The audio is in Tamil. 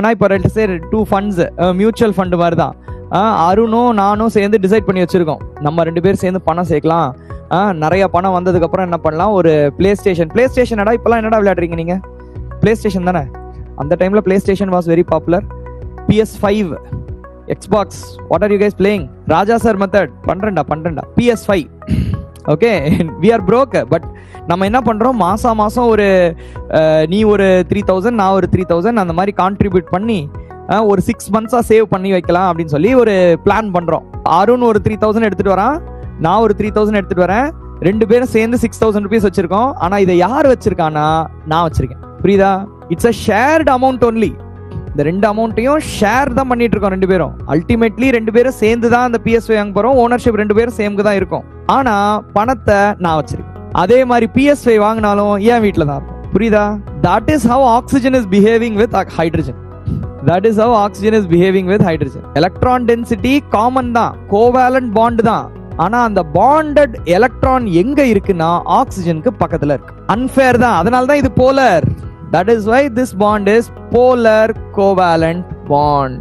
ஆனால் இப்போ 2 ஃபண்ட்ஸ் மியூச்சுவல் ஃபண்டு மாதிரி தான். அருணும் நானும் சேர்ந்து டிசைட் பண்ணி வச்சிருக்கோம், நம்ம 2 பேர் சேர்ந்து பணம் சேர்க்கலாம். நிறைய பணம் வந்ததுக்கு அப்புறம் என்ன பண்ணலாம், ஒரு பிளே ஸ்டேஷன் இப்பெல்லாம் என்னடா விளையாடுறீங்க நீங்க? பிளே ஸ்டேஷன் தானே. அந்த டைம்ல PlayStation was very popular. PS5, Xbox, what are you guys playing? Raja sir method பண்றேன்டா PS5. Okay, we are broke, but நம்ம என்ன பண்றோம், மாசம் ஒரு நீ ஒரு 3000 நான் ஒரு 3000 அந்த மாதிரி கான்ட்ரிபியூட் பண்ணி ஒரு 6 months சேவ் பண்ணி வைக்கலாம் அப்படின்னு சொல்லி ஒரு பிளான் பண்றோம். அருண் ஒரு 3000 எடுத்துட்டு வரான், நான் ஒரு 3000 எடுத்துட்டு வரேன், 2 பேரும் சேர்ந்து 6000 rupees வச்சிருக்கோம். ஆனா இதை யார் வச்சிருக்கானா, நான் வச்சிருக்கேன். புரியுதா? It's a shared amount only. இந்த 2 அமௌண்ட்டையும் ஷேர் தான் பண்ணிட்டு இருக்கோம் 2 பேரும். அல்டிமேட்லி 2 பேரும் சேர்ந்து தான் அந்த PS5 வாங்க போறோம். ஓனர்ஷிப் 2 பேரும் சேம்க்கு தான் இருக்கும். ஆனா பணத்தை நான் வச்சிருக்கேன். அதே மாதிரி PS5 வாங்கினாலும் என் வீட்டில் தான் இருக்கும். புரியுதா? That is how oxygen is behaving with hydrogen. Electron density common தான், கோவேலன்ட் பாண்ட் தான். ஆனா அந்த பாண்டட் எலக்ட்ரான் எங்க இருக்குன்னா ஆக்சிஜனுக்கு பக்கத்துல இருக்கு. அன்ஃபேர் தான், அதனால தான் இது bowler. That is why this bond is polar covalent bond.